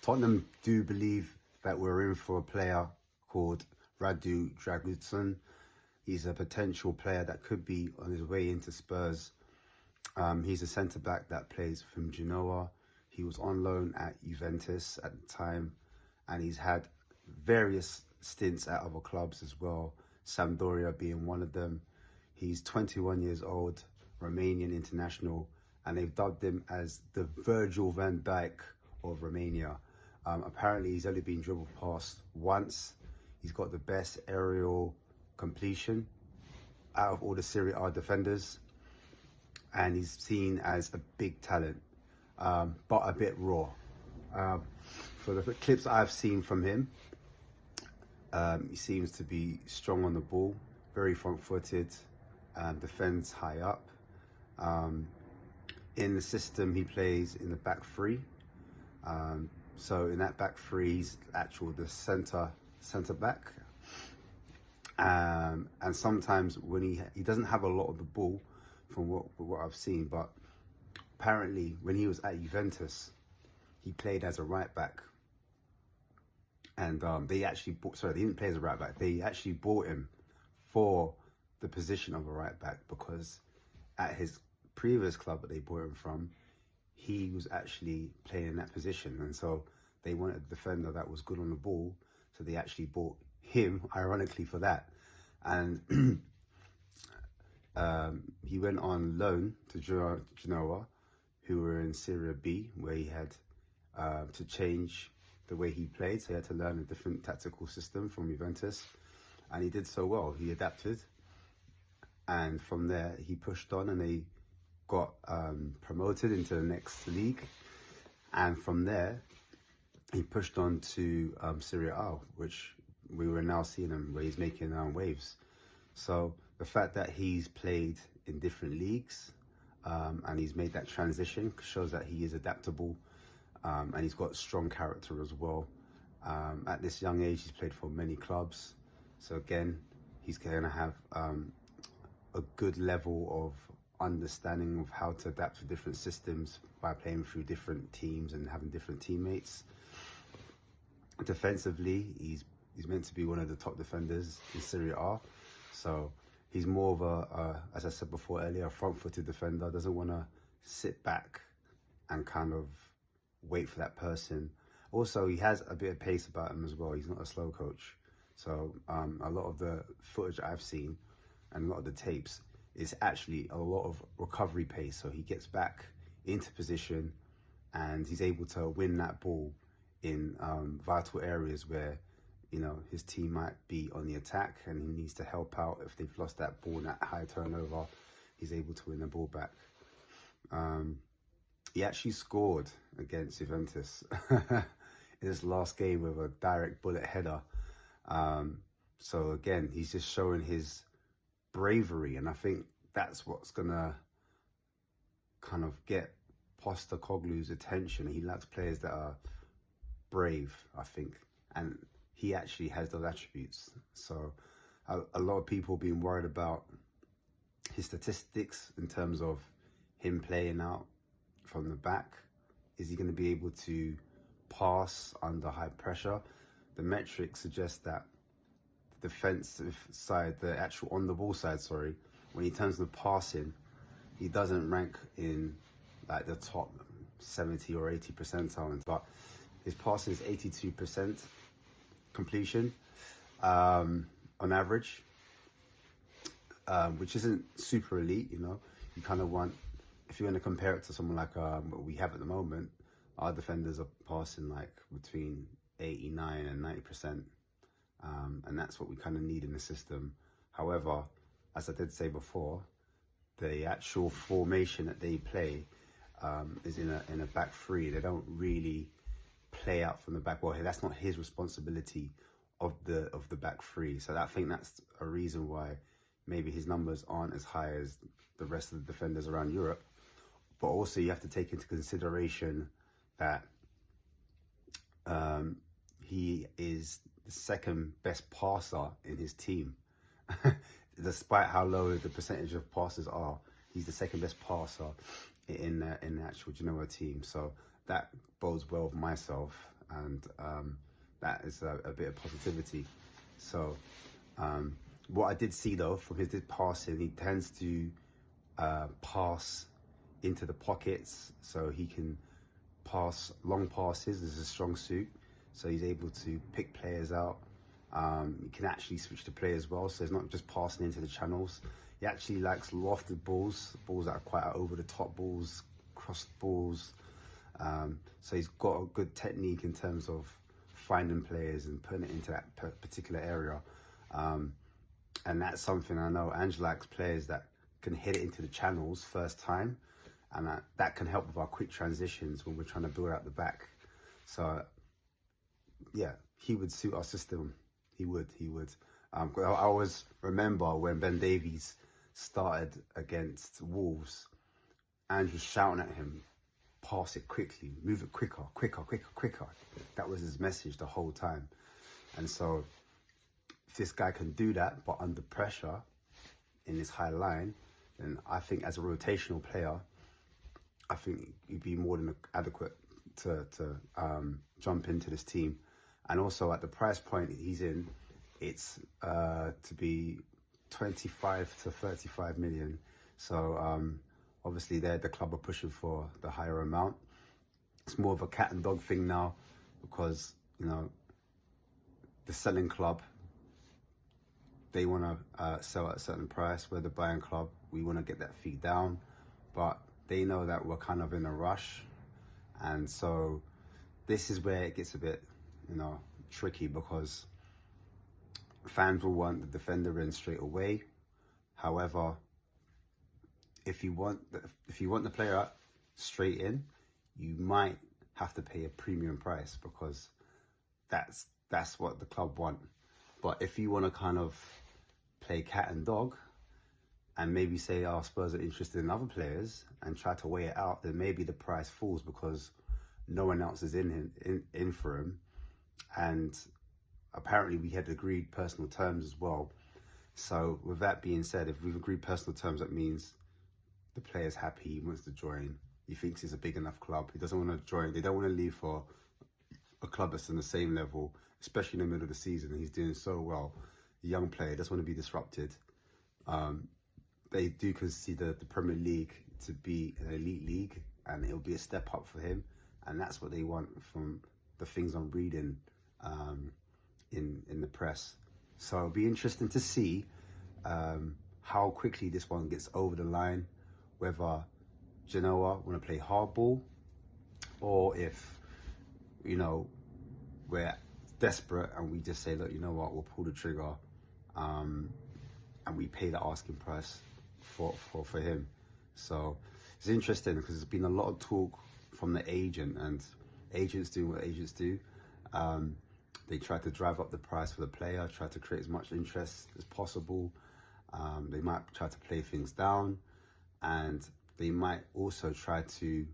Tottenham do believe that we're in for a player called Radu Dragusin. He's a potential player that could be on his way into Spurs. He's a centre-back that plays from Genoa. He was on loan at Juventus at the time, and he's had various stints at other clubs as well, Sampdoria being one of them. He's 21 years old, Romanian international, and they've dubbed him as the Virgil van Dijk of Romania. Apparently, he's only been dribbled past once. He's got the best aerial completion out of all the Serie A defenders, and he's seen as a big talent, but a bit raw. For the clips I've seen from him, he seems to be strong on the ball, very front-footed, defends high up. In the system, he plays in the back three. So in that back three, he's the centre back. And sometimes when he doesn't have a lot of the ball from what I've seen, but apparently when he was at Juventus, he played as a right back. And they didn't play as a right back. They actually bought him for the position of a right back, because at his previous club that they bought him from, he was actually playing in that position. And so they wanted a defender that was good on the ball. So they actually bought him, ironically, for that. And he went on loan to Genoa, who were in Serie B, where he had to change the way he played. So he had to learn a different tactical system from Juventus. And he did so well. He adapted. And from there, he pushed on, and they got promoted into the next league. And from there, he pushed on to Serie A, which we were now seeing him, where he's making waves. So the fact that he's played in different leagues and he's made that transition shows that he is adaptable, and he's got strong character as well. At this young age, he's played for many clubs. So again, he's going to have a good level of understanding of how to adapt to different systems by playing through different teams and having different teammates. Defensively, he's meant to be one of the top defenders in Serie A. So he's more of a, as I said before earlier, a front-footed defender. Doesn't want to sit back and kind of wait for that person. Also, he has a bit of pace about him as well. He's not a slow coach. So a lot of the footage I've seen and a lot of the tapes is actually a lot of recovery pace. So he gets back into position and he's able to win that ball in vital areas where, you know, his team might be on the attack and he needs to help out. If they've lost that ball in that high turnover, he's able to win the ball back. He actually scored against Juventus in his last game with a direct bullet header. So again, he's just showing his bravery, and I think that's what's gonna kind of get Postecoglou's attention. He likes players that are brave, I think, and he actually has those attributes. So a lot of people being worried about his statistics in terms of him playing out from the back. Is he going to be able to pass under high pressure? The metrics suggest that the defensive side, the actual on the ball side, sorry, when he turns to passing, he doesn't rank in like the top 70 or 80 percentile, but his passing is 82% completion on average, which isn't super elite. You know, you kind of want, if you're going to compare it to someone like what we have at the moment, our defenders are passing like between 89 and 90%, and that's what we kind of need in the system. However, as I did say before, the actual formation that they play is in a back three. They don't really play out from the back. Well, that's not his responsibility of the back three. So I think that's a reason why maybe his numbers aren't as high as the rest of the defenders around Europe. But also you have to take into consideration that he is the second best passer in his team. Despite how low the percentage of passes are, he's the second best passer in the actual Genoa team. So that bodes well for myself. and that is a bit of positivity. So what I did see though from his passing, he tends to pass into the pockets, so he can pass long passes. This is a strong suit, so he's able to pick players out. He can actually switch to play as well, so it's not just passing into the channels. He actually likes lofted balls that are quite over the top balls, crossed balls. So he's got a good technique in terms of finding players and putting it into that particular area. And that's something I know Ange likes, players that can hit it into the channels first time, and that can help with our quick transitions when we're trying to build out the back. So yeah, he would suit our system. He would. I always remember when Ben Davies started against Wolves, Ange was shouting at him, pass it quickly, move it quicker. That was his message the whole time. And so if this guy can do that, but under pressure in this high line, then I think as a rotational player, I think he'd be more than adequate to jump into this team. And also at the price point he's in, it's to be 25 to 35 million. So obviously the club are pushing for the higher amount. It's more of a cat and dog thing now, because, you know, the selling club, they want to sell at a certain price, where the buying club, we want to get that fee down, but they know that we're kind of in a rush. And so this is where it gets a bit, you know, tricky, because fans will want the defender in straight away. However, if you want the player up straight in, you might have to pay a premium price, because that's what the club want. But if you want to kind of play cat and dog, and maybe say our Spurs are interested in other players and try to weigh it out, then maybe the price falls because no one else is in for him. And apparently we had agreed personal terms as well. So with that being said, if we've agreed personal terms, that means the player's happy, he wants to join, he thinks it's a big enough club, he doesn't want to join, they don't want to leave for a club that's on the same level, especially in the middle of the season. He's doing so well. The young player doesn't want to be disrupted. They do consider the Premier League to be an elite league, and it'll be a step up for him. And that's what they want from the things I'm reading in the press. So it'll be interesting to see how quickly this one gets over the line, whether Genoa want to play hardball, or if, you know, we're desperate and we just say, look, you know what, we'll pull the trigger and we pay the asking price for him. So it's interesting, because there's been a lot of talk from the agent, and agents do what agents do. They try to drive up the price for the player, try to create as much interest as possible. They might try to play things down, and they might also try to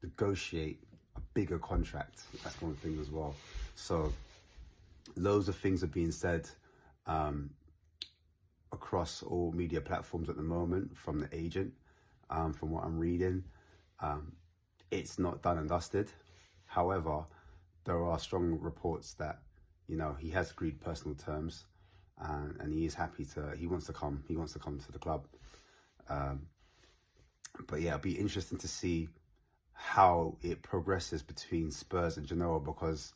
negotiate a bigger contract. That's one thing as well. So loads of things are being said across all media platforms at the moment from the agent. From what I'm reading, it's not done and dusted. However, there are strong reports that, you know, he has agreed personal terms, and he is happy to. He wants to come to the club. But yeah, it'll be interesting to see how it progresses between Spurs and Genoa, because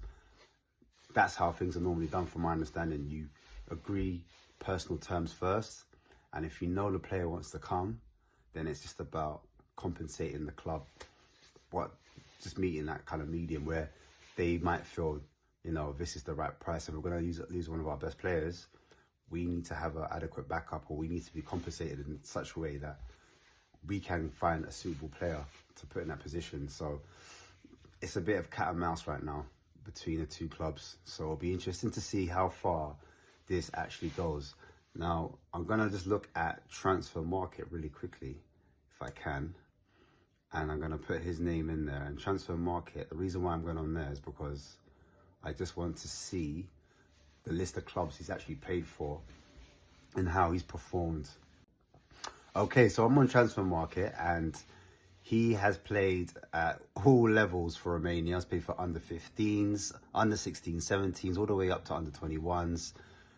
that's how things are normally done, from my understanding. You agree personal terms first, and if you know the player wants to come, then it's just about compensating the club, just meeting that kind of medium where they might feel, you know, this is the right price. If we're going to lose one of our best players, we need to have an adequate backup, or we need to be compensated in such a way that we can find a suitable player to put in that position. So it's a bit of cat and mouse right now between the two clubs. So it'll be interesting to see how far this actually goes. Now, I'm going to just look at transfer market really quickly, if I can. And I'm going to put his name in there. And transfer market, the reason why I'm going on there is because I just want to see the list of clubs he's actually played for and how he's performed. Okay, so I'm on transfer market, and He has played at all levels for Romania. He's played for under 15s, under 16s, 17s, all the way up to under 21s.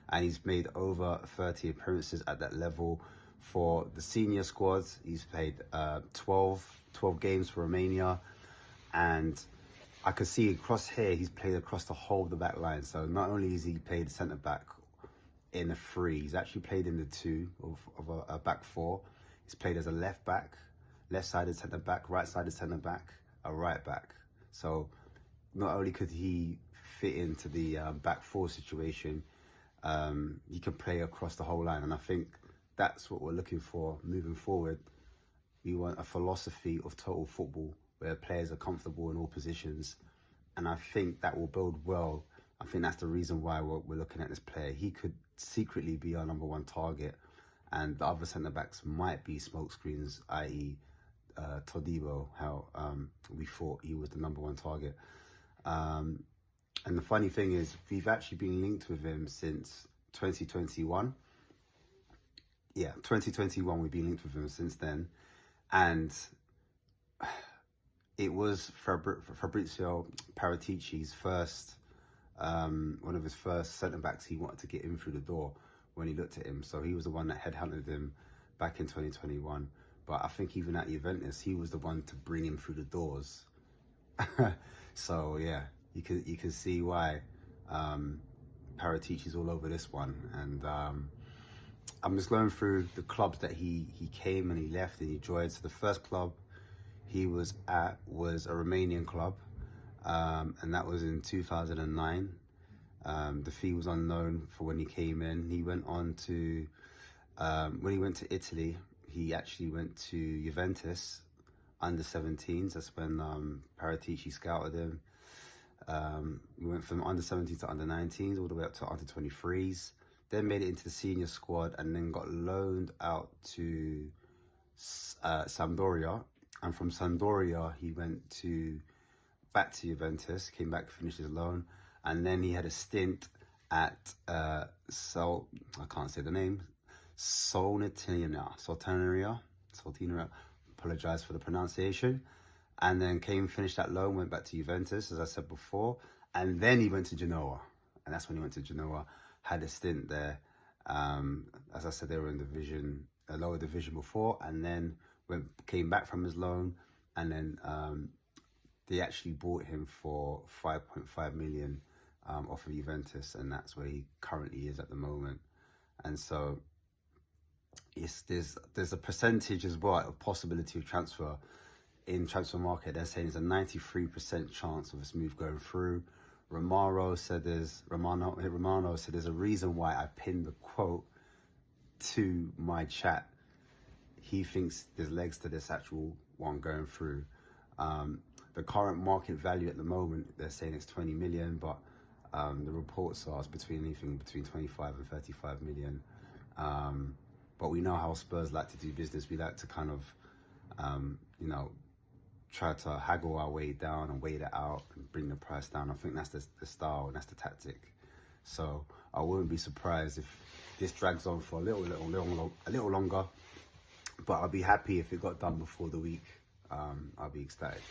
And he's made over 30 appearances at that level. For the senior squads, he's played 12 games for Romania. And I could see across here, he's played across the whole of the back line. So not only has he played centre-back in a 3, he's actually played in the 2 of a back 4. He's played as a left-back, left-sided centre-back, right-sided centre-back, a right-back. So not only could he fit into the back 4 situation, he can play across the whole line. And I think that's what we're looking for moving forward. We want a philosophy of total football where players are comfortable in all positions. And I think that will build well. I think that's the reason why we're looking at this player. He could secretly be our #1 target. And the other centre-backs might be smokescreens, i.e. Todibo, how we thought he was the #1 target. And the funny thing is, we've actually been linked with him since 2021. Yeah, 2021, we've been linked with him since then. And it was Fabrizio Paratici's first, one of his first centre-backs he wanted to get in through the door when he looked at him. So he was the one that headhunted him back in 2021. But I think even at Juventus, he was the one to bring him through the doors. So yeah, you can see why Paratici's all over this one. And I'm just going through the clubs that he came and he left and he joined. So the first club he was at was a Romanian club, and that was in 2009. The fee was unknown for when he came in. He went on to, when he went to Italy, he actually went to Juventus under 17s. That's when Paratici scouted him. We went from under 17s to under 19s, all the way up to under 23s. Then made it into the senior squad and then got loaned out to Sampdoria. And from Sampdoria, he went back to Juventus, came back, finished his loan. And then he had a stint at, I can't say the name, Solteria. Apologise for the pronunciation. And then finished that loan, went back to Juventus, as I said before. And then he went to Genoa. And that's when he went to Genoa, had a stint there. As I said, they were in a lower division before. And then came back from his loan. And then they actually bought him for 5.5 million off of Juventus. And that's where he currently is at the moment. And so there's a percentage as well of possibility of transfer in transfer market. They're saying there's a 93% chance of this move going through. Romano said there's a reason why I pinned the quote to my chat. He thinks there's legs to this actual one going through. The current market value at the moment, they're saying it's 20 million, but the reports are anything between 25 and 35 million. But we know how Spurs like to do business. We like to kind of, try to haggle our way down and wait it out and bring the price down. I think that's the style and that's the tactic. So I wouldn't be surprised if this drags on for a little longer. But I'll be happy if it got done before the week. I'll be ecstatic.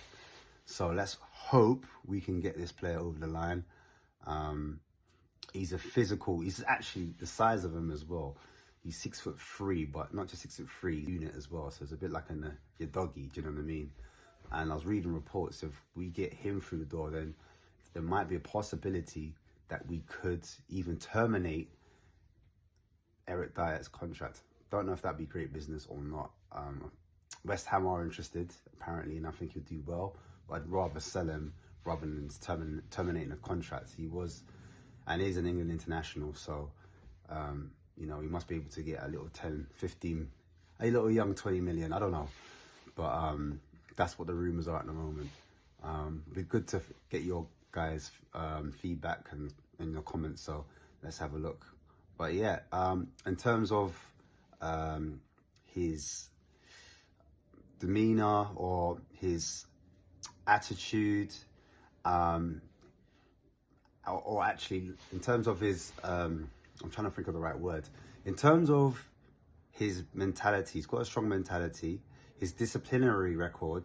So let's hope we can get this player over the line. He's he's actually the size of him as well. He's 6'3", but not just 6'3", unit as well. So it's a bit like your doggy, do you know what I mean? And I was reading reports, if we get him through the door, then there might be a possibility that we could even terminate Eric Dyer's contract. Don't know if that'd be great business or not. West Ham are interested, apparently, and I think he'll do well. But I'd rather sell him rather than terminating a contract. He is an England international, so, he must be able to get a little 10, 15, a little young 20 million, I don't know. But that's what the rumours are at the moment. It'd be good to get your guys' feedback and your comments, so let's have a look. But yeah, in terms of his demeanour or his attitude, or actually in terms of his, I'm trying to think of the right word. In terms of his mentality, he's got a strong mentality. his disciplinary record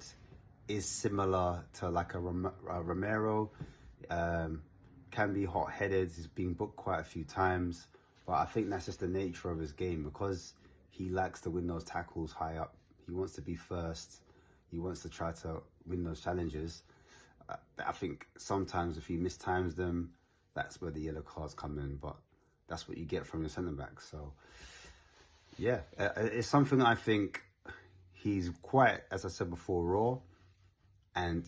is similar to like a Romero. Can be hot-headed. He's been booked quite a few times, but I think that's just the nature of his game, because he likes to win those tackles high up. He wants to be first. He wants to try to win those challenges. I think sometimes if he mistimes them, that's where the yellow cards come in, but that's what you get from your centre-back. So, yeah, it's something I think he's quite, as I said before, raw, and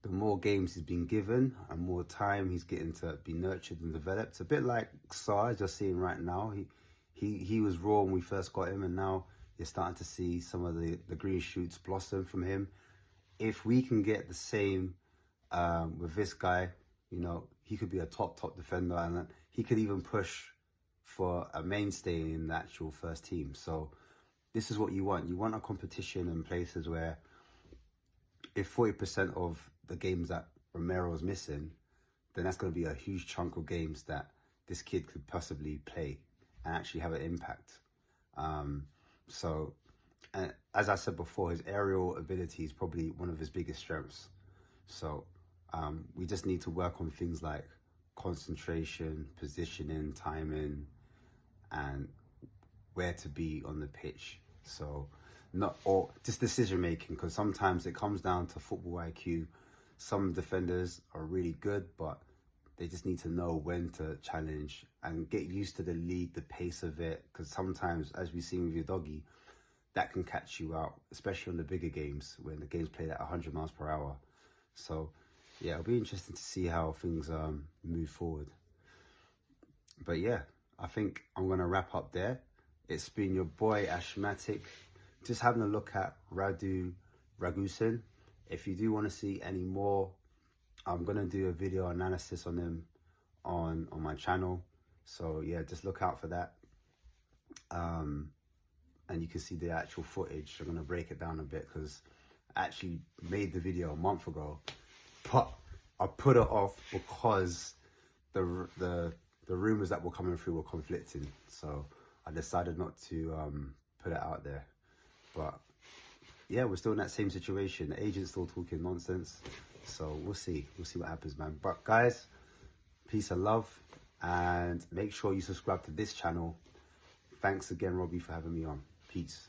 the more games he's been given and more time he's getting to be nurtured and developed. A bit like Sarr, you're seeing right now. He was raw when we first got him, and now you're starting to see some of the green shoots blossom from him. If we can get the same with this guy, you know, he could be a top defender, and he could even push for a mainstay in the actual first team. So this is what you want. You want a competition in places where if 40% of the games that Romero's missing, then that's going to be a huge chunk of games that this kid could possibly play and actually have an impact. So, as I said before, his aerial ability is probably one of his biggest strengths. So we just need to work on things like concentration, positioning, timing, and where to be on the pitch. So or just decision making, because sometimes it comes down to football IQ. Some defenders are really good, but they just need to know when to challenge and get used to the league, the pace of it, because sometimes, as we've seen with your doggy, that can catch you out, especially on the bigger games when the game's played at 100 miles per hour. So yeah, it'll be interesting to see how things move forward. But yeah, I think I'm going to wrap up there. It's been your boy Ashmatic, just having a look at Radu Dragusin. If you do want to see any more, I'm going to do a video analysis on him on my channel. So yeah, just look out for that. And you can see the actual footage. I'm going to break it down a bit because I actually made the video a month ago, but I put it off because the rumors that were coming through were conflicting. So I decided not to put it out there. But yeah, we're still in that same situation. The agent's still talking nonsense. So we'll see. We'll see what happens, man. But guys, peace and love. And make sure you subscribe to this channel. Thanks again, Robbie, for having me on. Peace.